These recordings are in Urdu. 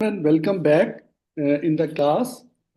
gentlemen, welcome back in the class.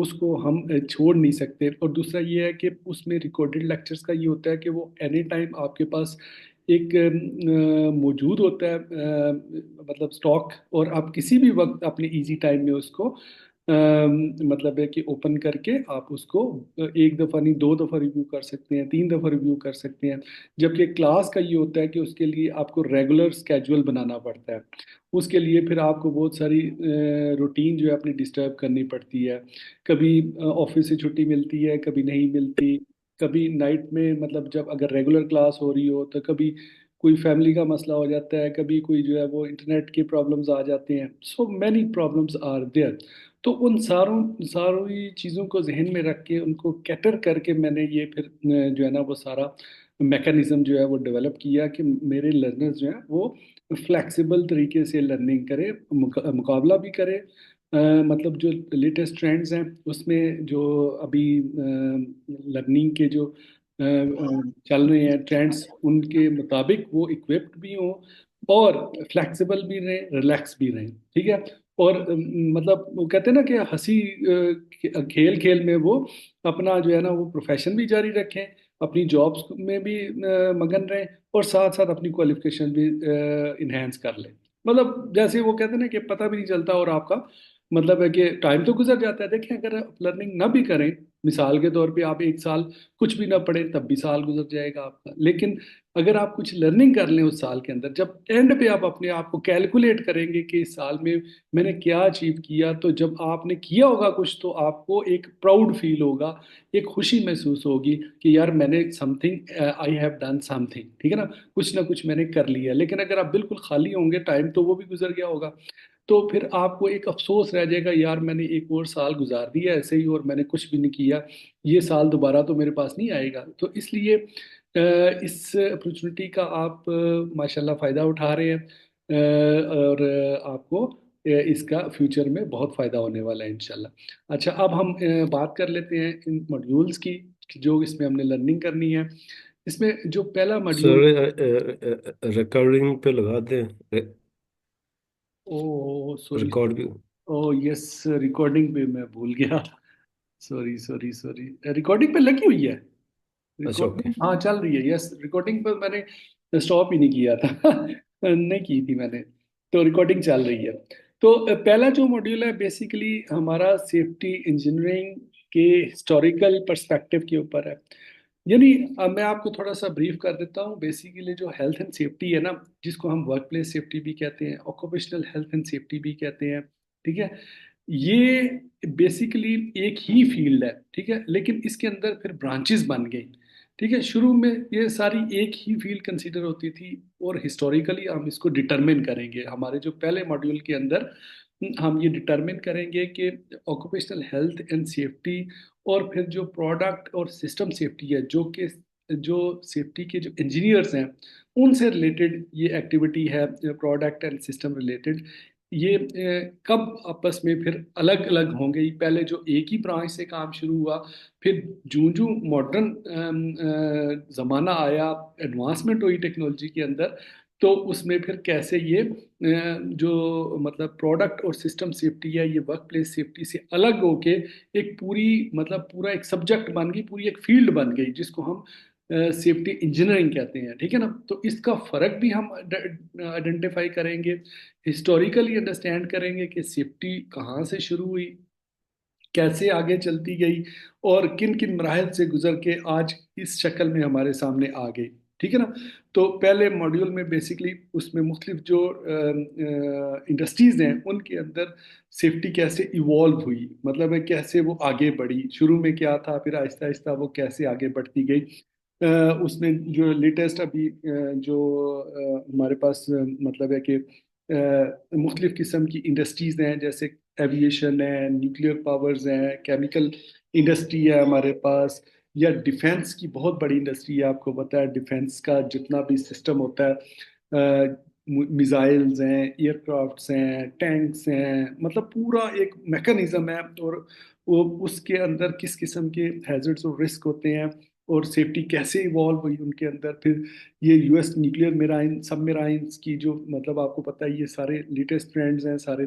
اس کو ہم چھوڑ نہیں سکتے. اور دوسرا یہ ہے کہ اس میں ریکارڈڈ لیکچرز کا یہ ہوتا ہے کہ وہ اینی ٹائم آپ کے پاس ایک موجود ہوتا ہے، مطلب اسٹاک، اور آپ کسی بھی وقت اپنے ایزی ٹائم میں اس کو مطلب ہے کہ اوپن کر کے آپ اس کو ایک دفعہ نہیں، دو دفعہ ریویو کر سکتے ہیں، تین دفعہ ریویو کر سکتے ہیں. جبکہ کلاس کا یہ ہوتا ہے کہ اس کے لیے آپ کو ریگولر اسکیجول بنانا پڑتا ہے. اس کے لیے پھر آپ کو بہت ساری روٹین جو ہے اپنی ڈسٹرب کرنی پڑتی ہے. کبھی آفس سے چھٹی ملتی ہے، کبھی نہیں ملتی. کبھی نائٹ میں مطلب جب اگر ریگولر کلاس ہو رہی ہو تو کبھی کوئی فیملی کا مسئلہ ہو جاتا ہے، کبھی کوئی جو ہے وہ انٹرنیٹ کے پرابلمز آ جاتے ہیں. So many problems are there. تو ان ساری چیزوں کو ذہن میں رکھ کے ان کو کیٹر کر کے میں نے یہ پھر جو ہے نا وہ سارا میکانزم جو ہے وہ ڈیولپ کیا کہ میرے لرنرز جو ہیں وہ فلیکسیبل طریقے سے لرننگ کرے، مقابلہ بھی کرے. مطلب جو لیٹسٹ ٹرینڈز ہیں اس میں جو ابھی لرننگ کے جو چل رہے ہیں ٹرینڈز، ان کے مطابق وہ اکوپڈ بھی ہوں اور فلیکسیبل بھی رہیں، ریلیکس بھی رہیں. ٹھیک ہے. اور مطلب وہ کہتے ہیں نا کہ ہنسی کھیل کھیل میں وہ اپنا جو ہے نا وہ پروفیشن بھی جاری رکھیں، اپنی جابس میں بھی مگن رہیں، اور ساتھ ساتھ اپنی کوالیفیکیشن بھی انہینس کر لیں. مطلب جیسے وہ کہتے ہیں نا کہ پتہ بھی نہیں چلتا اور آپ کا مطلب ہے کہ ٹائم تو گزر جاتا ہے. دیکھیں اگر آپ لرننگ نہ بھی کریں، مثال کے طور پہ آپ ایک سال کچھ بھی نہ پڑھیں تب بھی سال گزر جائے گا آپ کا. لیکن اگر آپ کچھ لرننگ کر لیں اس سال کے اندر، جب اینڈ پہ آپ اپنے آپ کو کیلکولیٹ کریں گے کہ اس سال میں نے کیا اچیو کیا، تو جب آپ نے کیا ہوگا کچھ تو آپ کو ایک پراؤڈ فیل ہوگا، ایک خوشی محسوس ہوگی کہ یار میں نے some thing, I have done some thing. ٹھیک ہے نا، کچھ نہ کچھ میں نے کر لیا. لیکن اگر آپ بالکل خالی ہوں گے، ٹائم تو وہ بھی گزر گیا ہوگا، تو پھر آپ کو ایک افسوس رہ جائے گا، یار میں نے ایک اور سال گزار دیا ایسے ہی اور میں نے کچھ بھی نہیں کیا، یہ سال دوبارہ تو میرے پاس نہیں آئے گا. تو اس لیے اس اپرچونٹی کا آپ ماشاءاللہ فائدہ اٹھا رہے ہیں، اور آپ کو اس کا فیوچر میں بہت فائدہ ہونے والا ہے انشاءاللہ. اچھا، اب ہم بات کر لیتے ہیں ان ماڈیولز کی جو اس میں ہم نے لرننگ کرنی ہے. اس میں جو پہلا سر ماڈیول، ریکارڈنگ پہ لگا دیں، او سوری، ریکارڈ بھی. او یس، ریکارڈنگ پہ میں بھول گیا. سوری سوری سوری، ریکارڈنگ پہ لگی ہوئی ہے. اچھا اوکے. ریکارڈنگ ہاں چل رہی ہے. یس، ریکارڈنگ پر میں نے اسٹاپ ہی نہیں کیا تھا نہیں کی تھی میں نے. تو ریکارڈنگ چل رہی ہے. تو پہلا جو ماڈیول ہے بیسیکلی ہمارا سیفٹی انجینئرنگ کے ہسٹوریکل پرسپیکٹو کے اوپر ہے. یعنی اب میں آپ کو تھوڑا سا بریف کر دیتا ہوں. بیسیکلی جو ہیلتھ اینڈ سیفٹی ہے نا، جس کو ہم ورک پلیس سیفٹی بھی کہتے ہیں، آکوپیشنل ہیلتھ اینڈ سیفٹی بھی کہتے ہیں. ٹھیک ہے. یہ بیسیکلی ایک ہی فیلڈ ہے. ٹھیک ہے. لیکن اس کے اندر پھر برانچز بن گئی. ٹھیک ہے. شروع میں یہ ساری ایک ہی فیلڈ کنسیڈر ہوتی تھی، اور ہسٹوریکلی ہم اس کو ڈٹرمن کریں گے. ہمارے جو پہلے ماڈیول کے اندر ہم یہ ڈٹرمن کریں گے کہ آکوپیشنل ہیلتھ اینڈ سیفٹی، اور پھر جو پروڈکٹ اور سسٹم سیفٹی ہے، جو کہ جو سیفٹی کے جو انجینئرس ہیں ان سے ریلیٹڈ یہ ایکٹیویٹی ہے، پروڈکٹ اینڈ سسٹم ریلیٹڈ. یہ کب آپس میں پھر الگ الگ ہوں گے. پہلے جو ایک ہی برانچ سے کام شروع ہوا، پھر جوں جوں ماڈرن زمانہ آیا، ایڈوانسمنٹ ہوئی ٹیکنالوجی کے اندر، تو اس میں پھر کیسے یہ جو مطلب پروڈکٹ اور سسٹم سیفٹی ہے، یہ ورک پلیس سیفٹی سے الگ ہو کے ایک پوری مطلب پورا ایک سبجیکٹ بن گئی، پوری ایک فیلڈ بن گئی، جس کو ہم سیفٹی انجینئرنگ کہتے ہیں. ٹھیک ہے نا. تو اس کا فرق بھی ہم آئیڈینٹیفائی کریں گے، ہسٹوریکلی انڈرسٹینڈ کریں گے کہ سیفٹی کہاں سے شروع ہوئی، کیسے آگے چلتی گئی، اور کن کن مراحل سے گزر کے آج اس شکل میں ہمارے سامنے آ گئی. ٹھیک ہے نا. تو پہلے ماڈیول میں بیسیکلی اس میں مختلف جو انڈسٹریز ہیں ان کے اندر سیفٹی کیسے ایوالو ہوئی، مطلب ہے کیسے وہ آگے بڑھی، شروع میں کیا تھا، پھر آہستہ آہستہ وہ کیسے آگے بڑھتی گئی. اس میں جو لیٹسٹ ابھی جو ہمارے پاس مطلب ہے کہ مختلف قسم کی انڈسٹریز ہیں، جیسے ایویشن ہے، نیوکلیئر پاورز ہیں، کیمیکل انڈسٹری ہے ہمارے پاس، یا ڈیفینس کی بہت بڑی انڈسٹری ہے. آپ کو پتہ ہے ڈیفینس کا جتنا بھی سسٹم ہوتا ہے، میزائلز ہیں، ایئر کرافٹس ہیں، ٹینکس ہیں، مطلب پورا ایک میکانزم ہے. اور وہ اس کے اندر کس قسم کے ہیزرڈز اور رسک ہوتے ہیں، اور سیفٹی کیسے ایوالو ہوئی ان کے اندر. پھر یہ یو ایس نیوکلیئر میرائن سب میرائنس کی جو مطلب آپ کو پتہ ہے یہ سارے لیٹسٹ ٹرینڈز ہیں سارے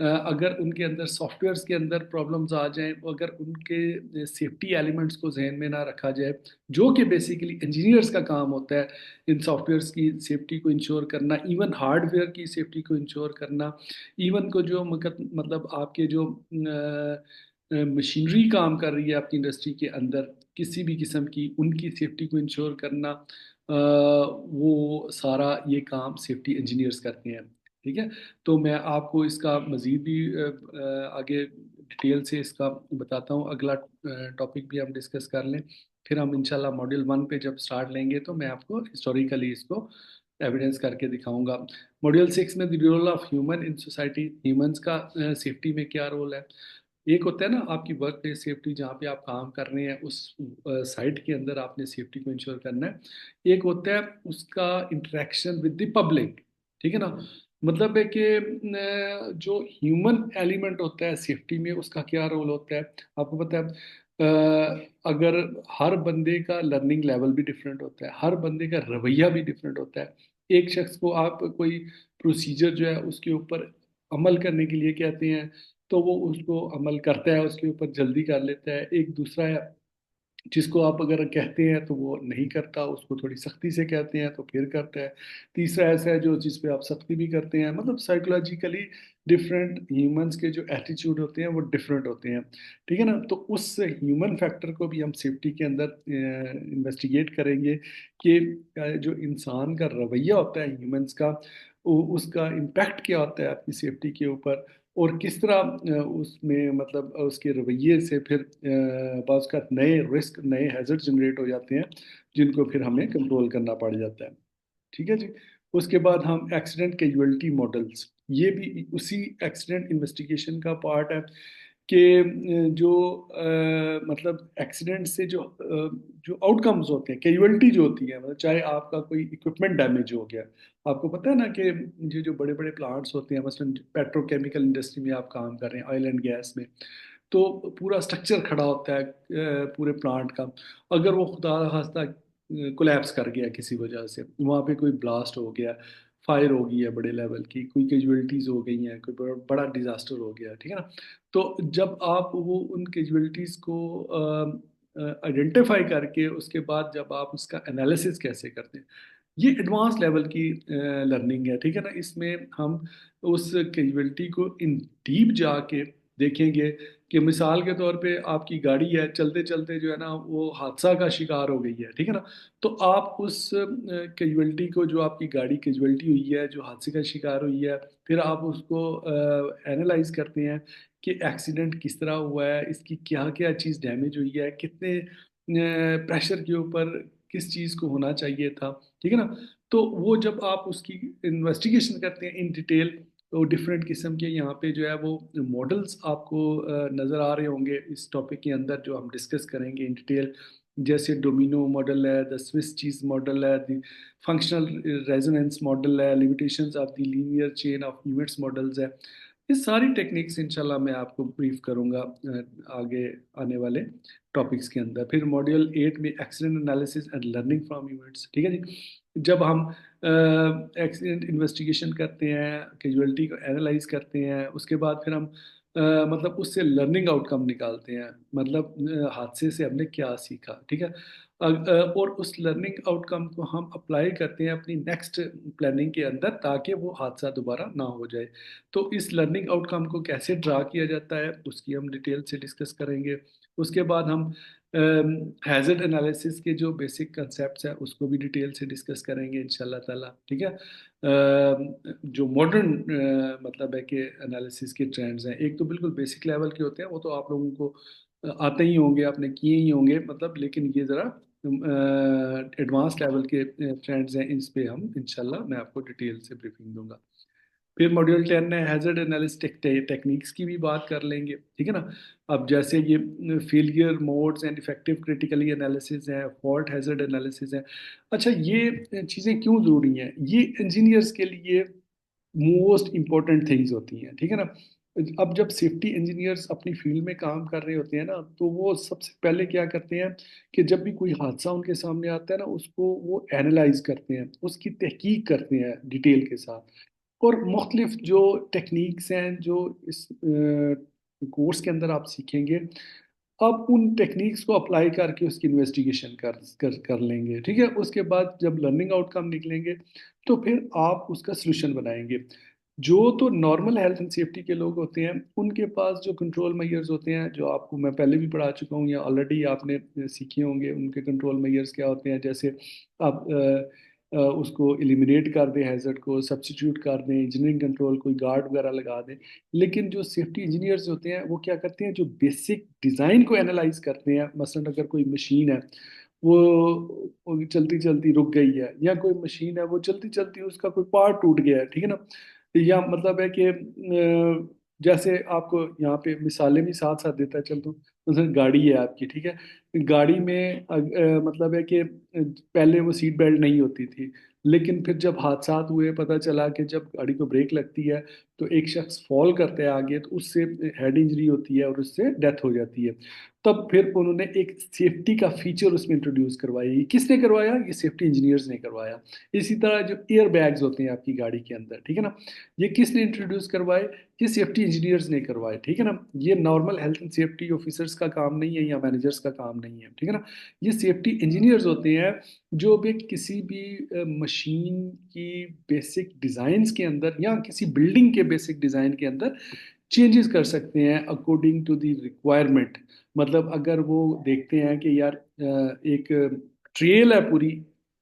اگر ان کے اندر سافٹ ویئرس کے اندر پرابلمز آ جائیں، اگر ان کے سیفٹی ایلیمنٹس کو ذہن میں نہ رکھا جائے، جو کہ بیسیکلی انجینئرس کا کام ہوتا ہے، ان سافٹ ویئرس کی سیفٹی کو انشور کرنا، ایون ہارڈ ویئر کی سیفٹی کو انشور کرنا، ایون کو جو مطلب آپ کے جو مشینری کام کر رہی ہے آپ کی انڈسٹری کے اندر کسی بھی قسم کی، ان کی سیفٹی کو انشور کرنا، وہ سارا یہ کام سیفٹی انجینئرس کرتے ہیں. ٹھیک ہے، تو میں آپ کو اس کا مزید بھی آگے ڈیٹیل سے اس کا بتاتا ہوں. اگلا ٹاپک بھی ہم ڈسکس کر لیں، پھر ہم انشاءاللہ ماڈیول 1 پہ جب سٹارٹ لیں گے تو میں آپ کو ہسٹوریکلی اس کو ایویڈنس کر کے دکھاؤں گا. ماڈیول 6 میں the role of human in society, humans کا سیفٹی میں کیا رول ہے. ایک ہوتا ہے نا آپ کی ورک پلیس سیفٹی، جہاں پہ آپ کام کر رہے ہیں اس سائٹ کے اندر آپ نے سیفٹی کو انشور کرنا ہے. ایک ہوتا ہے اس کا انٹریکشن ود دی پبلک. ٹھیک ہے نا، مطلب ہے کہ جو ہیومن ایلیمنٹ ہوتا ہے سیفٹی میں، اس کا کیا رول ہوتا ہے. آپ کو پتہ ہے اگر ہر بندے کا لرننگ لیول بھی ڈفرینٹ ہوتا ہے، ہر بندے کا رویہ بھی ڈفرینٹ ہوتا ہے. ایک شخص کو آپ کوئی پروسیجر جو ہے اس کے اوپر عمل کرنے کے لیے کہتے ہیں تو وہ اس کو عمل کرتا ہے، اس کے اوپر جلدی کر لیتا ہے. ایک دوسرا ہے جس کو آپ اگر کہتے ہیں تو وہ نہیں کرتا، اس کو تھوڑی سختی سے کہتے ہیں تو پھر کرتا ہے. تیسرا ایسا ہے جو جس پہ آپ سختی بھی کرتے ہیں. مطلب سائیکولوجیکلی ڈفرینٹ ہیومنس کے جو ایٹیچیوڈ ہوتے ہیں وہ ڈفرینٹ ہوتے ہیں. ٹھیک ہے نا، تو اس ہیومن فیکٹر کو بھی ہم سیفٹی کے اندر انویسٹیگیٹ کریں گے کہ جو انسان کا رویہ ہوتا ہے ہیومنس کا، اس کا امپیکٹ کیا ہوتا ہے اپنی سیفٹی کے اوپر، اور کس طرح اس میں مطلب اس کے رویے سے پھر بعض کا نئے رسک، نئے ہیزرڈ جنریٹ ہو جاتے ہیں جن کو پھر ہمیں کنٹرول کرنا پڑ جاتا ہے. ٹھیک ہے جی. اس کے بعد ہم ایکسیڈنٹ کیجویلٹی ماڈلز، یہ بھی اسی ایکسیڈنٹ انویسٹیگیشن کا پارٹ ہے کہ جو مطلب ایکسیڈنٹ سے جو آؤٹ کمز ہوتے ہیں، کیجویلٹی جو ہوتی ہے، مطلب چاہے آپ کا کوئی اکوپمنٹ ڈیمیج ہو گیا. آپ کو پتہ ہے نا کہ یہ جو بڑے بڑے پلانٹس ہوتے ہیں، مثلاً پیٹرو کیمیکل انڈسٹری میں آپ کام کر رہے ہیں، آئل اینڈ گیس میں، تو پورا سٹرکچر کھڑا ہوتا ہے پورے پلانٹ کا. اگر وہ خدا خواستہ کولیپس کر گیا کسی وجہ سے، وہاں پہ کوئی بلاسٹ ہو گیا، فائر ہو گئی ہے بڑے لیول کی، کوئی کیجویلٹیز ہو گئی ہیں، کوئی بڑا ڈیزاسٹر ہو گیا. ٹھیک ہے نا، تو جب آپ وہ ان کیجویلٹیز کو آئیڈینٹیفائی کر کے اس کے بعد جب آپ اس کا انالیسس کیسے کرتے ہیں، یہ ایڈوانس لیول کی لرننگ ہے. ٹھیک ہے نا، اس میں ہم اس کیجویلٹی کو ان ڈیپ جا کے دیکھیں گے کہ مثال کے طور پہ آپ کی گاڑی ہے، چلتے چلتے جو ہے نا وہ حادثہ کا شکار ہو گئی ہے. ٹھیک ہے نا، تو آپ اس کیجویلٹی کو، جو آپ کی گاڑی کیجویلٹی ہوئی ہے، جو حادثے کا شکار ہوئی ہے، پھر آپ اس کو اینالائز کرتے ہیں کہ ایکسیڈنٹ کس طرح ہوا ہے، اس کی کیا کیا چیز ڈیمیج ہوئی ہے، کتنے پریشر کے اوپر کس چیز کو ہونا چاہیے تھا. ٹھیک ہے نا، تو وہ جب آپ اس کی انویسٹیگیشن کرتے ہیں ان ڈیٹیل، تو ڈفرینٹ قسم کے یہاں پہ جو ہے وہ ماڈلز آپ کو نظر آ رہے ہوں گے اس ٹاپک کے اندر جو ہم ڈسکس کریں گے ان ڈیٹیل. جیسے ڈومینو ماڈل ہے، دا سوئس چیز ماڈل ہے، دی فنکشنل ریزوننس ماڈل ہے، limitations of the linear chain of events models ہے. یہ ساری ٹیکنیکس انشاءاللہ میں آپ کو بریف کروں گا آگے آنے والے ٹاپکس کے اندر. پھر ماڈیول 8 میں accident analysis and learning from events. ٹھیک ہے جی، جب ہم ایکسیڈنٹ انویسٹیگیشن کرتے ہیں، کیجویلٹی کو اینالائز کرتے ہیں، اس کے بعد پھر ہم مطلب اس سے لرننگ آؤٹ کم نکالتے ہیں، مطلب حادثے سے ہم نے کیا سیکھا. ٹھیک ہے، اور اس لرننگ آؤٹ کم کو ہم اپلائی کرتے ہیں اپنی نیکسٹ پلاننگ کے اندر تاکہ وہ حادثہ دوبارہ نہ ہو جائے. تو اس لرننگ آؤٹ کم کو کیسے ڈرا کیا جاتا ہے اس کی ہم ڈیٹیل سے ڈسکس کریں گے. اس کے بعد ہم ہیزرڈ انالیسس کے جو بیسک کنسیپٹس ہیں اس کو بھی ڈیٹیل سے ڈسکس کریں گے انشاءاللہ تعالیٰ. ٹھیک ہے، جو ماڈرن مطلب ہے کہ انالیسس کے ٹرینڈز ہیں، ایک تو بالکل بیسک لیول کے ہوتے ہیں، وہ تو آپ لوگوں کو آتے ہی ہوں گے، آپ نے کیے ہی ہوں گے مطلب، لیکن یہ ذرا ایڈوانس لیول کے ٹرینڈز ہیں، اس پہ ہم انشاءاللہ میں آپ کو ڈیٹیل سے بریفنگ دوں گا. پھر ماڈیول 10 میں ہیزرڈ انالیسس ٹیکنیکس کی بھی بات کر لیں گے. ٹھیک ہے نا، اب جیسے یہ failure modes and effective criticality analysis ہیں، فالٹ ہیزرڈ انالیسز ہیں. اچھا، یہ چیزیں کیوں ضروری ہیں؟ یہ انجینئرس کے لیے موسٹ امپورٹنٹ تھنگز ہوتی ہیں. ٹھیک ہے نا، اب جب سیفٹی انجینئرس اپنی فیلڈ میں کام کر رہے ہوتے ہیں نا، تو وہ سب سے پہلے کیا کرتے ہیں کہ جب بھی کوئی حادثہ ان کے سامنے آتا ہے نا، اس کو وہ اینالائز کرتے ہیں، اس کی تحقیق کرتے ہیں ڈیٹیل کے ساتھ. اور مختلف جو ٹیکنیکس ہیں جو اس کورس کے اندر آپ سیکھیں گے، آپ ان ٹیکنیکس کو اپلائی کر کے اس کی انویسٹیگیشن کر لیں گے، ٹھیک ہے؟ اس کے بعد جب لرننگ آؤٹ کم نکلیں گے تو پھر آپ اس کا سلوشن بنائیں گے۔ جو تو نارمل ہیلتھ اینڈ سیفٹی کے لوگ ہوتے ہیں ان کے پاس جو کنٹرول میئرز ہوتے ہیں، جو آپ کو میں پہلے بھی پڑھا چکا ہوں یا آلریڈی آپ نے سیکھے ہوں گے، ان کے کنٹرول میئرز کیا ہوتے ہیں؟ جیسے آپ اس کو ایلیمینیٹ کر دیں، ہیزرڈ کو سبسٹیٹیوٹ کر دیں، انجینئرنگ کنٹرول کوئی گارڈ وغیرہ لگا دیں۔ لیکن جو سیفٹی انجینئرز ہوتے ہیں وہ کیا کرتے ہیں؟ جو بیسک ڈیزائن کو اینالائز کرتے ہیں، مثلا اگر کوئی مشین ہے وہ چلتی چلتی رک گئی ہے، یا کوئی مشین ہے وہ چلتی چلتی اس کا کوئی پارٹ ٹوٹ گیا ہے، ٹھیک ہے نا؟ یا مطلب ہے کہ جیسے آپ کو یہاں پہ مثالیں بھی ساتھ ساتھ دیتا ہے چل تو، مثلا گاڑی ہے آپ کی، ٹھیک ہے؟ گاڑی میں مطلب ہے کہ پہلے وہ سیٹ بیلٹ نہیں ہوتی تھی، لیکن پھر جب حادثات ہوئے پتہ چلا کہ جب گاڑی کو بریک لگتی ہے تو ایک شخص فال کرتا ہے آگے، تو اس سے ہیڈ انجری ہوتی ہے اور اس سے ڈیتھ ہو جاتی ہے۔ تب پھر انہوں نے ایک سیفٹی کا فیچر اس میں انٹروڈیوس کروایا۔ یہ کس نے کروایا؟ یہ سیفٹی انجینئرز نے کروایا۔ اسی طرح جو ایئر بیگز ہوتے ہیں آپ کی گاڑی کے اندر، ٹھیک ہے نا، یہ کس نے انٹروڈیوس کروائے؟ یہ سیفٹی انجینئرز نے کروائے، ٹھیک ہے نا؟ یہ normal health and safety officers کا کام نہیں ہے یا مینیجرز کا کام نہیں ہے، ٹھیک ہے نا؟ یہ سیفٹی انجینئرز ہوتے ہیں جو بھی کسی بھی مشین کی بیسک ڈیزائنز کے اندر یا کسی بلڈنگ کے بیسک ڈیزائن کے اندر چینجز کر سکتے ہیں اکارڈنگ ٹو دی ریکوائرمنٹ۔ مطلب اگر وہ دیکھتے ہیں کہ یار ایک ٹریل ہے پوری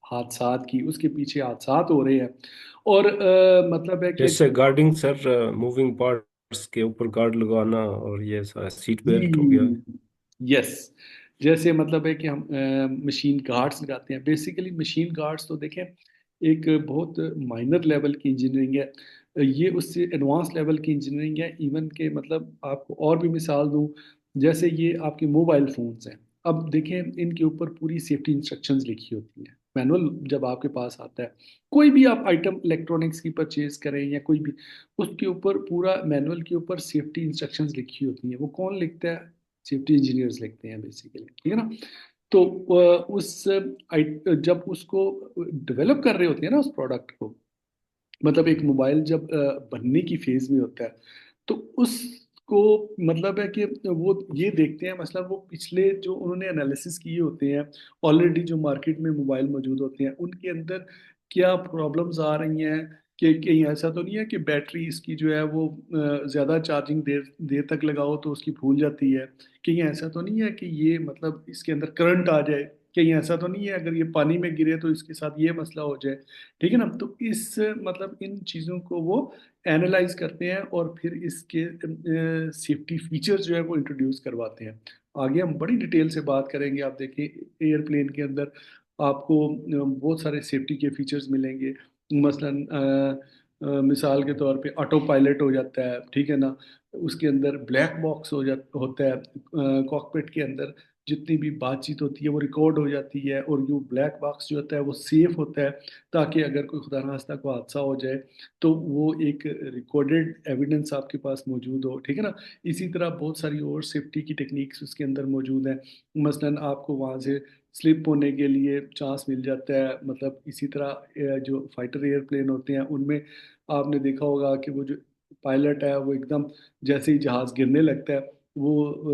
حادثات کی، اس کے پیچھے حادثات ہو رہے ہیں، اور مطلب ہے کہ جیسے گارڈنگ سر، موونگ پارٹس کے اوپر گارڈ لگانا، اور یہ سارا سیٹ بیلٹ ہو گیا۔ یس، جیسے مطلب ہے کہ ہم مشین گارڈز لگاتے ہیں۔ بیسیکلی مشین گارڈز تو دیکھیں ایک بہت مائنر لیول کی انجینئرنگ ہے، یہ اس سے ایڈوانس لیول کی انجینئرنگ ہے۔ ایون کہ مطلب آپ کو اور بھی مثال دوں، جیسے یہ آپ کے موبائل فونز ہیں، اب دیکھیں ان کے اوپر پوری سیفٹی انسٹرکشنز لکھی ہوتی ہیں، مینول جب آپ کے پاس آتا ہے کوئی بھی آپ آئٹم الیکٹرانکس کی پرچیز کریں یا کوئی بھی، اس کے اوپر پورا مینول کے اوپر سیفٹی انسٹرکشنز لکھی ہوتی ہیں۔ وہ کون لکھتا ہے؟ سیفٹی انجینئرز لکھتے ہیں بیسیکلی، ٹھیک ہے نا؟ تو اس جب اس کو ڈیولپ کر رہے ہوتے ہیں نا اس پروڈکٹ کو، مطلب ایک موبائل جب بننے کی فیز میں ہوتا ہے تو اس کو مطلب ہے کہ وہ یہ دیکھتے ہیں، مثلا وہ پچھلے جو انہوں نے انالیسس کیے ہوتے ہیں آلریڈی جو مارکیٹ میں موبائل موجود ہوتے ہیں، ان کے اندر کیا پرابلمز آ رہی ہیں، کہ کہیں ایسا تو نہیں ہے کہ بیٹری اس کی جو ہے وہ زیادہ چارجنگ دیر دیر تک لگاؤ تو اس کی پھول جاتی ہے، کہیں ایسا تو نہیں ہے کہ یہ مطلب اس کے اندر کرنٹ آ جائے، کہیں ایسا تو نہیں ہے اگر یہ پانی میں گرے تو اس کے ساتھ یہ مسئلہ ہو جائے، ٹھیک ہے نا؟ تو اس مطلب ان چیزوں کو وہ اینالائز کرتے ہیں اور پھر اس کے سیفٹی فیچر جو ہے وہ انٹروڈیوس کرواتے ہیں۔ آگے ہم بڑی ڈیٹیل سے بات کریں گے۔ آپ دیکھیں ایئر پلین کے اندر آپ کو بہت سارے سیفٹی کے فیچرز ملیں گے، مثلا مثال کے طور پہ آٹو پائلٹ ہو جاتا ہے، ٹھیک ہے نا؟ اس کے اندر بلیک باکس ہوتا ہے، کاکپٹ کے اندر جتنی بھی بات چیت ہوتی ہے وہ ریکارڈ ہو جاتی ہے، اور جو بلیک باکس جو ہوتا ہے وہ سیف ہوتا ہے تاکہ اگر کوئی خدا نخواستہ کو حادثہ ہو جائے تو وہ ایک ریکارڈڈ ایویڈنس آپ کے پاس موجود ہو، ٹھیک ہے نا؟ اسی طرح بہت ساری اور سیفٹی کی ٹیکنیکس اس کے اندر موجود ہیں، مثلا آپ کو وہاں سے سلپ ہونے کے لیے چانس مل جاتا ہے۔ مطلب اسی طرح جو فائٹر ایئر پلین ہوتے ہیں ان میں آپ نے دیکھا ہوگا کہ وہ جو پائلٹ ہے وہ ایک دم جیسے ہی جہاز گرنے لگتا ہے وہ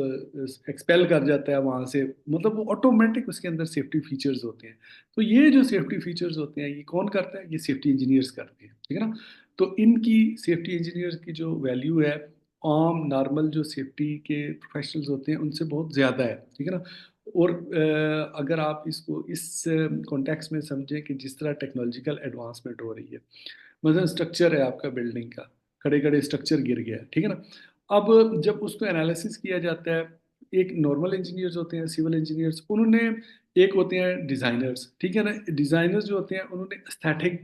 ایکسپیل کر جاتا ہے وہاں سے، مطلب وہ آٹومیٹک اس کے اندر سیفٹی فیچرز ہوتے ہیں۔ تو یہ جو سیفٹی فیچرز ہوتے ہیں یہ کون کرتا ہے؟ یہ سیفٹی انجینئرز کرتے ہیں، ٹھیک ہے نا؟ تو ان کی سیفٹی انجینئرز کی جو ویلیو ہے عام نارمل جو سیفٹی کے پروفیشنلز ہوتے ہیں ان سے بہت زیادہ ہے، ٹھیک ہے نا؟ اور اگر آپ اس کو اس کانٹیکس میں سمجھیں کہ جس طرح ٹیکنالوجیکل ایڈوانسمنٹ ہو رہی ہے، مثلا اسٹرکچر ہے آپ کا بلڈنگ کا، کھڑے کھڑے اسٹرکچر گر گیا ہے، ٹھیک ہے نا؟ اب جب اس کو انالیسس کیا جاتا ہے، ایک نارمل انجینئرز ہوتے ہیں سول انجینئرز، انہوں نے ایک ہوتے ہیں ڈیزائنرز، ٹھیک ہے نا؟ ڈیزائنرز جو ہوتے ہیں انہوں نے استھیٹک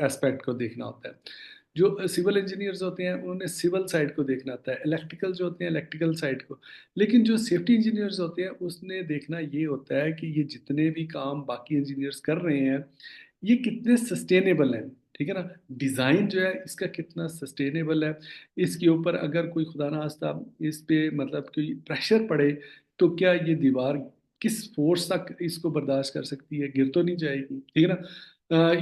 اسپیکٹ کو دیکھنا ہوتا ہے۔ جو سول انجینئرز ہوتے ہیں انہوں نے سول سائڈ کو دیکھنا ہوتا ہے، الیکٹریکل جو ہوتے ہیں الیکٹریکل سائڈ کو۔ لیکن جو سیفٹی انجینئرز ہوتے ہیں اس نے دیکھنا یہ ہوتا ہے کہ یہ جتنے بھی کام باقی انجینئرز کر رہے ہیں یہ کتنے سسٹینیبل ہیں، ٹھیک ہے نا؟ ڈیزائن جو ہے اس کا کتنا سسٹینیبل ہے، اس کے اوپر اگر کوئی خدا نخواستہ اس پہ مطلب کوئی پریشر پڑے تو کیا یہ دیوار کس فورس تک اس کو برداشت کر سکتی ہے، گر تو نہیں جائے گی، ٹھیک ہے نا؟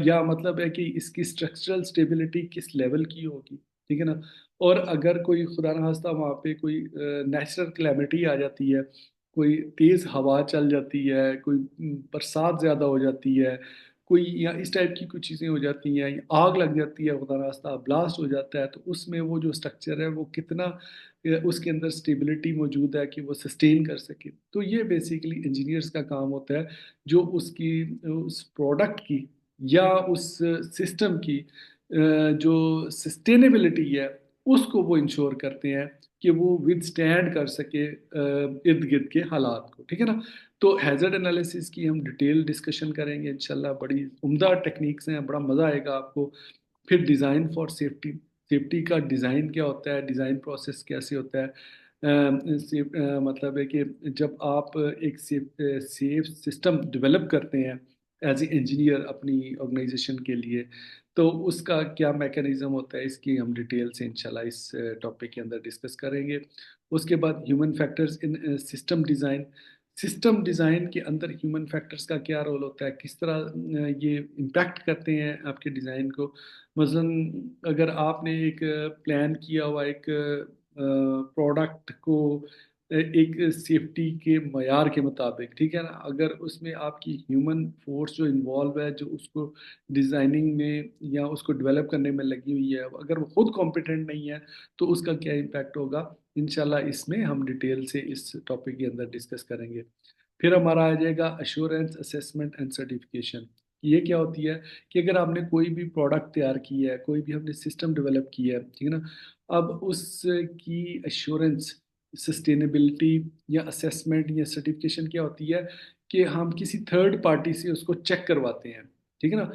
یا مطلب ہے کہ اس کی اسٹرکچرل اسٹیبلٹی کس لیول کی ہوگی، ٹھیک ہے نا. اور اگر کوئی خدا نخواستہ وہاں پہ کوئی نیچرل کلیمٹی آ جاتی ہے، کوئی تیز ہوا چل جاتی ہے، کوئی برسات زیادہ ہو جاتی ہے، کوئی یا اس ٹائپ کی کچھ چیزیں ہو جاتی ہیں، یا آگ لگ جاتی ہے، خدا نخواستہ بلاسٹ ہو جاتا ہے، تو اس میں وہ جو اسٹرکچر ہے وہ کتنا اس کے اندر اسٹیبلٹی موجود ہے کہ وہ سسٹین کر سکے. تو یہ بیسیکلی انجینئرس کا کام ہوتا ہے، جو اس کی اس پروڈکٹ کی یا اس سسٹم کی جو سسٹینیبلٹی ہے اس کو وہ انشور کرتے ہیں کہ وہ ود سٹینڈ کر سکے ارد گرد کے حالات کو، ٹھیک ہے نا. تو ہیزرڈ انالیسس کی ہم ڈیٹیل ڈسکشن کریں گے انشاءاللہ. بڑی عمدہ ٹیکنیکس ہیں، بڑا مزہ آئے گا آپ کو. پھر ڈیزائن فار سیفٹی، سیفٹی کا ڈیزائن کیا ہوتا ہے، ڈیزائن پروسیس کیسے ہوتا ہے. مطلب ہے کہ جب آپ ایک سیف سسٹم ڈیولپ کرتے ہیں ایز اے انجینئر اپنی آرگنائزیشن کے لیے، تو اس کا کیا میکانزم ہوتا ہے، اس کی ہم ڈیٹیل سے انشاءاللہ اس ٹاپک کے اندر ڈسکس کریں گے. اس کے بعد human factors in system design. System design کے اندر ہیومن فیکٹرز کا کیا رول ہوتا ہے، کس طرح یہ امپیکٹ کرتے ہیں آپ کے ڈیزائن کو. مثلاً اگر آپ نے ایک پلان کیا ہوا ایک پروڈکٹ کو ایک سیفٹی کے معیار کے مطابق، ٹھیک ہے نا، اگر اس میں آپ کی ہیومن فورس جو انوالو ہے، جو اس کو ڈیزائننگ میں یا اس کو ڈیولپ کرنے میں لگی ہوئی ہے، اگر وہ خود کمپیٹنٹ نہیں ہے تو اس کا کیا امپیکٹ ہوگا، انشاءاللہ اس میں ہم ڈیٹیل سے اس ٹاپک کے اندر ڈسکس کریں گے. پھر ہمارا آ جائے گا ایشورنس اسیسمنٹ اینڈ سرٹیفکیشن. یہ کیا ہوتی ہے کہ اگر آپ نے کوئی بھی پروڈکٹ تیار کی ہے، کوئی بھی ہم نے سسٹم ڈیولپ کی ہے، ٹھیک ہے نا، اب اس کی ایشورنس، سسٹینیبلٹی یا اسیسمنٹ یا سرٹیفکیشن کیا ہوتی ہے کہ ہم کسی تھرڈ پارٹی سے اس کو چیک کرواتے ہیں، ٹھیک ہے نا.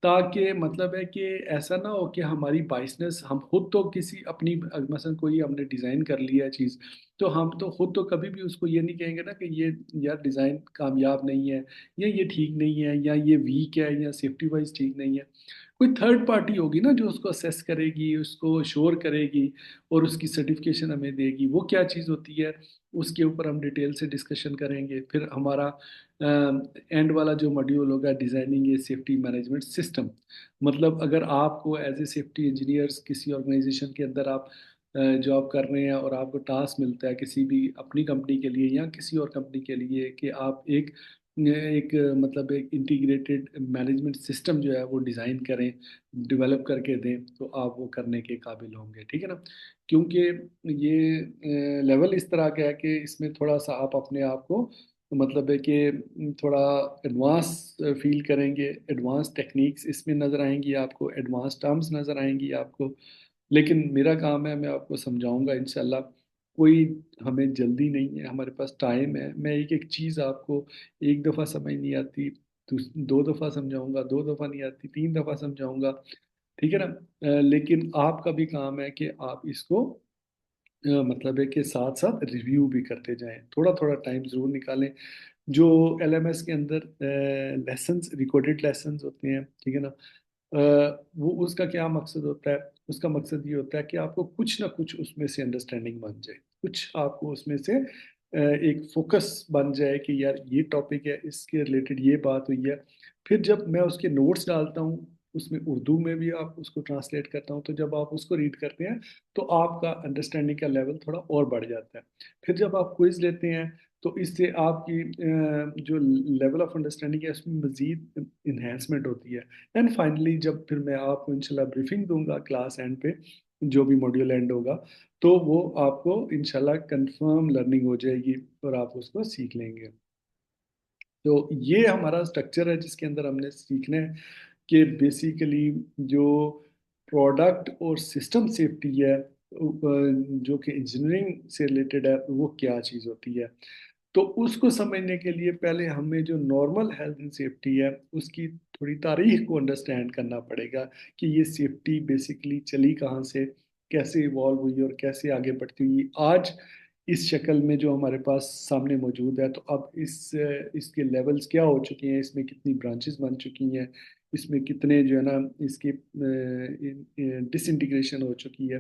تاکہ مطلب ہے کہ ایسا نہ ہو کہ ہماری بائسنس، ہم خود تو کسی اپنی مثلا کوئی ہم نے ڈیزائن کر لیا ہے چیز، تو ہم تو خود تو کبھی بھی اس کو یہ نہیں کہیں گے نا کہ یہ یار ڈیزائن کامیاب نہیں ہے، یا یہ ٹھیک نہیں ہے، یا یہ ویک ہے، یا سیفٹی وائز ٹھیک نہیں ہے. کوئی تھرڈ پارٹی ہوگی نا جو اس کو اسیس کرے گی، اس کو شور کرے گی اور اس کی سرٹیفکیشن ہمیں دے گی. وہ کیا چیز ہوتی ہے اس کے اوپر ہم ڈیٹیل سے ڈسکشن کریں گے. پھر ہمارا اینڈ والا جو ماڈیول ہوگا designing a safety management system. مطلب اگر آپ کو ایز اے سیفٹی انجینئرس کسی آرگنائزیشن کے اندر آپ جاب کر رہے ہیں اور آپ کو ٹاسک ملتا ہے کسی بھی اپنی کمپنی کے لیے یا کسی اور کمپنی کے لیے کہ آپ ایک مطلب ایک انٹیگریٹڈ مینجمنٹ سسٹم جو ہے وہ ڈیزائن کریں، ڈیولپ کر کے دیں، تو آپ وہ کرنے کے قابل ہوں گے، ٹھیک ہے نا. کیونکہ یہ لیول اس طرح کا ہے کہ اس میں تھوڑا سا آپ اپنے آپ کو مطلب ہے کہ تھوڑا ایڈوانس فیل کریں گے. ایڈوانس ٹیکنیکس اس میں نظر آئیں گی آپ کو، ایڈوانس ٹرمز نظر آئیں گی آپ کو. لیکن میرا کام ہے، میں آپ کو سمجھاؤں گا انشاءاللہ. کوئی ہمیں جلدی نہیں ہے، ہمارے پاس ٹائم ہے. میں ایک ایک چیز آپ کو ایک دفعہ سمجھ نہیں آتی تو 2 دفعہ سمجھاؤں گا، 2 دفعہ نہیں آتی 3 دفعہ سمجھاؤں گا، ٹھیک ہے نا. لیکن آپ کا بھی کام ہے کہ آپ اس کو مطلب ہے کہ ساتھ ساتھ ریویو بھی کرتے جائیں، تھوڑا تھوڑا ٹائم ضرور نکالیں. جو ایل ایم ایس کے اندر لیسنس، ریکارڈڈ لیسنس ہوتے ہیں، ٹھیک ہے نا، وہ اس کا کیا مقصد ہوتا ہے. اس کا مقصد یہ ہوتا ہے کہ آپ کو کچھ نہ کچھ اس میں سے انڈرسٹینڈنگ بن جائے، کچھ آپ کو اس میں سے ایک فوکس بن جائے کہ یار یہ ٹاپک ہے، اس کے ریلیٹڈ یہ بات ہوئی ہے. پھر جب میں اس کے نوٹس ڈالتا ہوں، اس میں اردو میں بھی آپ اس کو ٹرانسلیٹ کرتا ہوں، تو جب آپ اس کو ریڈ کرتے ہیں تو آپ کا انڈرسٹینڈنگ کا لیول تھوڑا اور بڑھ جاتا ہے. پھر جب آپ کوئز لیتے ہیں تو اس سے آپ کی جو لیول آف انڈرسٹینڈنگ ہے اس میں مزید انہینسمنٹ ہوتی ہے. اینڈ فائنلی جب پھر میں آپ کو انشاءاللہ بریفنگ دوں گا کلاس اینڈ پہ، جو بھی ماڈیول اینڈ ہوگا، تو وہ آپ کو انشاءاللہ کنفرم لرننگ ہو جائے گی اور آپ اس کو سیکھ لیں گے. تو یہ ہمارا اسٹرکچر ہے جس کے اندر ہم نے سیکھنا ہے کہ بیسیکلی جو پروڈکٹ اور سسٹم سیفٹی ہے جو کہ انجینئرنگ سے ریلیٹڈ ہے، وہ کیا چیز ہوتی ہے. تو اس کو سمجھنے کے لیے پہلے ہمیں جو نارمل ہیلتھ اینڈ سیفٹی ہے اس کی تھوڑی تاریخ کو انڈرسٹینڈ کرنا پڑے گا کہ یہ سیفٹی بیسیکلی چلی کہاں سے، کیسے ایوالو ہوئی اور کیسے آگے بڑھتی ہوئی آج اس شکل میں جو ہمارے پاس سامنے موجود ہے. تو اب اس کے لیولز کیا ہو چکی ہیں، اس میں کتنی برانچز بن چکی ہیں، اس میں کتنے جو ہے نا اس کی ڈس انٹیگریشن ہو چکی ہے.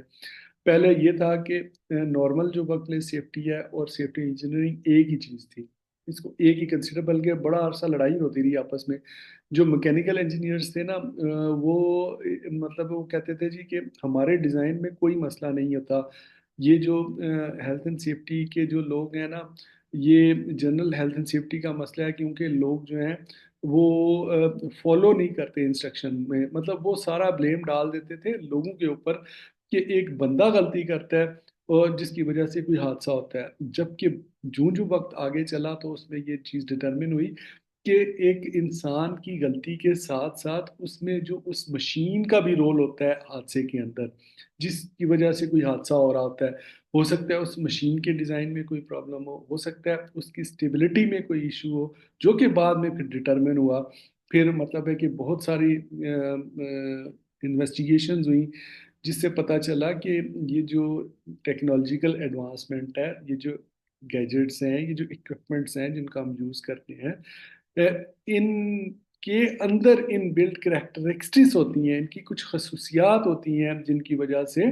پہلے یہ تھا کہ نارمل جو ورک پلیس سیفٹی ہے اور سیفٹی انجینئرنگ ایک ہی چیز تھی، اس کو ایک ہی کنسیڈر، بلکہ بڑا عرصہ لڑائی ہوتی رہی آپس میں. جو میکینیکل انجینئرس تھے نا وہ مطلب وہ کہتے تھے جی کہ ہمارے ڈیزائن میں کوئی مسئلہ نہیں ہوتا. یہ جو ہیلتھ اینڈ سیفٹی کے جو لوگ ہیں نا، یہ جنرل ہیلتھ اینڈ سیفٹی کا مسئلہ ہے، کیونکہ لوگ جو ہیں وہ فالو نہیں کرتے انسٹرکشن میں. مطلب وہ سارا بلیم ڈال دیتے تھے لوگوں کے اوپر کہ ایک بندہ غلطی کرتا ہے اور جس کی وجہ سے کوئی حادثہ ہوتا ہے. جبکہ جو وقت آگے چلا تو اس میں یہ چیز ڈٹرمن ہوئی کہ ایک انسان کی غلطی کے ساتھ ساتھ اس میں جو اس مشین کا بھی رول ہوتا ہے حادثے کے اندر، جس کی وجہ سے کوئی حادثہ ہو رہا ہوتا ہے. ہو سکتا ہے اس مشین کے ڈیزائن میں کوئی پرابلم ہو سکتا ہے اس کی اسٹیبلٹی میں کوئی ایشو ہو، جو کہ بعد میں پھر ڈٹرمن ہوا. پھر مطلب ہے کہ بہت ساری انویسٹیگیشنز ہوئیں جس سے پتہ چلا کہ یہ جو ٹیکنالوجیکل ایڈوانسمنٹ ہے، یہ جو گیجٹس ہیں، یہ جو اکوپمنٹس ہیں جن کا ہم یوز کرتے ہیں، ان کے اندر ان بلڈ کریکٹرسٹکس ہوتی ہیں، ان کی کچھ خصوصیات ہوتی ہیں جن کی وجہ سے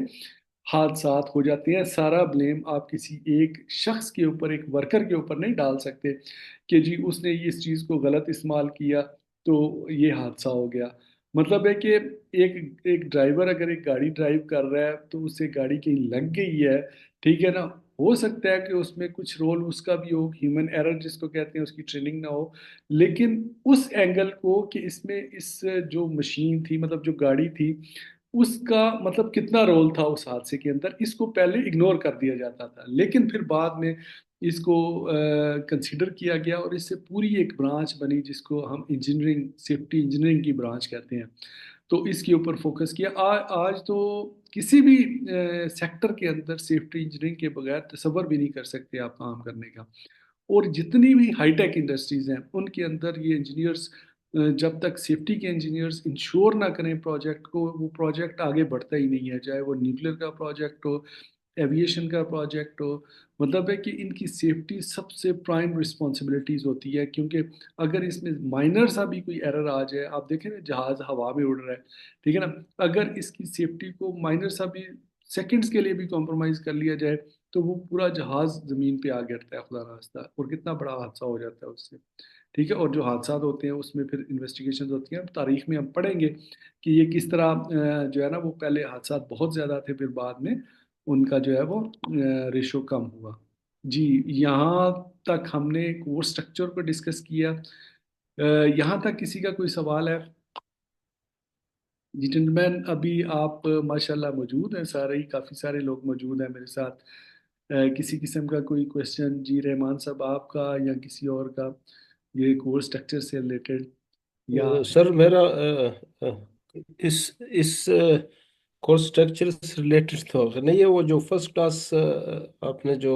حادثات ہو جاتے ہیں. سارا بلیم آپ کسی ایک شخص کے اوپر، ایک ورکر کے اوپر نہیں ڈال سکتے کہ جی اس نے اس چیز کو غلط استعمال کیا تو یہ حادثہ ہو گیا. مطلب ہے کہ ایک ایک ڈرائیور اگر ایک گاڑی ڈرائیو کر رہا ہے تو اس سے گاڑی کہیں لگ گئی ہے، ٹھیک ہے نا، ہو سکتا ہے کہ اس میں کچھ رول اس کا بھی ہو، ہیومن ایرر جس کو کہتے ہیں، اس کی ٹریننگ نہ ہو. لیکن اس اینگل کو کہ اس میں اس جو مشین تھی، مطلب جو گاڑی تھی، اس کا مطلب کتنا رول تھا اس حادثے کے اندر، اس کو پہلے اگنور کر دیا جاتا تھا. لیکن پھر بعد میں اس کو کنسیڈر کیا گیا اور اس سے پوری ایک برانچ بنی جس کو ہم انجینئرنگ، سیفٹی انجینئرنگ کی برانچ کہتے ہیں. تو اس کے اوپر فوکس کیا. آج تو کسی بھی سیکٹر کے اندر سیفٹی انجینئرنگ کے بغیر تصور بھی نہیں کر سکتے آپ کام کرنے کا. اور جتنی بھی ہائی ٹیک انڈسٹریز ہیں ان کے اندر یہ انجینئرس جب تک سیفٹی کے انجینئرس انشور نہ کریں پروجیکٹ کو، وہ پروجیکٹ آگے بڑھتا ہی نہیں ہے. چاہے وہ نیوکلیر کا پروجیکٹ ہو، ایویشن کا پروجیکٹ ہو. مطلب ہے کہ ان کی سیفٹی سب سے پرائم رسپانسبلٹیز ہوتی ہے، کیونکہ اگر اس میں مائنر سا بھی کوئی ایرر آ جائے، آپ دیکھیں نا جہاز ہوا میں اڑ رہا ہے، ٹھیک ہے نا، اگر اس کی سیفٹی کو مائنر سا بھی سیکنڈز کے لیے بھی کمپرومائز کر لیا جائے تو وہ پورا جہاز زمین پہ آ گرتا ہے خدا راستہ، اور کتنا بڑا حادثہ ہو جاتا ہے اس سے. ٹھیک ہے. اور جو حادثات ہوتے ہیں اس میں پھر انویسٹیگیشنز ہوتی ہیں. تاریخ میں ہم پڑھیں گے کہ یہ کس طرح جو ہے نا وہ پہلے حادثات بہت زیادہ تھے، پھر بعد میں ان کا جو ہے وہ ریشو کم ہوا. جی یہاں تک ہم نے کورس سٹرکچر کو ڈسکس کیا. یہاں تک کسی کا کوئی سوال ہے؟ جی جنٹلمین، ابھی آپ ماشاءاللہ موجود ہیں سارے ہی، کافی سارے لوگ موجود ہیں میرے ساتھ. کسی قسم کا کوئی کوشچن جی رحمان صاحب آپ کا یا کسی اور کا، یہ کورس سٹرکچر سے ریلیٹڈ یا؟ سر میرا اس کورس اسٹرکچر سے ریلیٹڈ تھا نہیں، یہ وہ جو فرسٹ کلاس آپ نے جو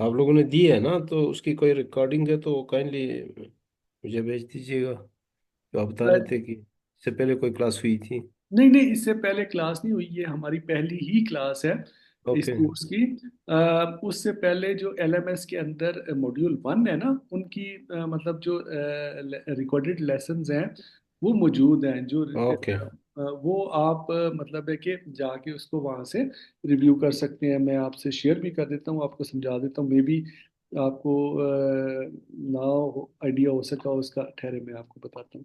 آپ لوگوں نے دی ہے نا، تو اس کی کوئی ریکارڈنگ ہے تو کائنڈلی مجھے بھیج دیجیے گا. جو آپ بتا رہے تھے کہ اس سے پہلے کوئی کلاس ہوئی تھی. نہیں نہیں، اس سے پہلے کلاس نہیں ہوئی، یہ ہماری پہلی ہی کلاس ہے اس اوکے. کورس کی. اس سے پہلے جو ایل ایم ایس کے اندر ماڈیول 1 ہے نا، ان کی مطلب جو ریکارڈڈ لیسنز ہیں وہ موجود ہیں. جو اوکے. وہ آپ مطلب ہے کہ جا کے اس کو وہاں سے ریویو کر سکتے ہیں. میں آپ سے شیئر بھی کر دیتا ہوں، آپ کو سمجھا دیتا ہوں. مے بی آپ کو نہ آئیڈیا ہو سکا اس کا، ٹھہرے میں آپ کو بتاتا ہوں.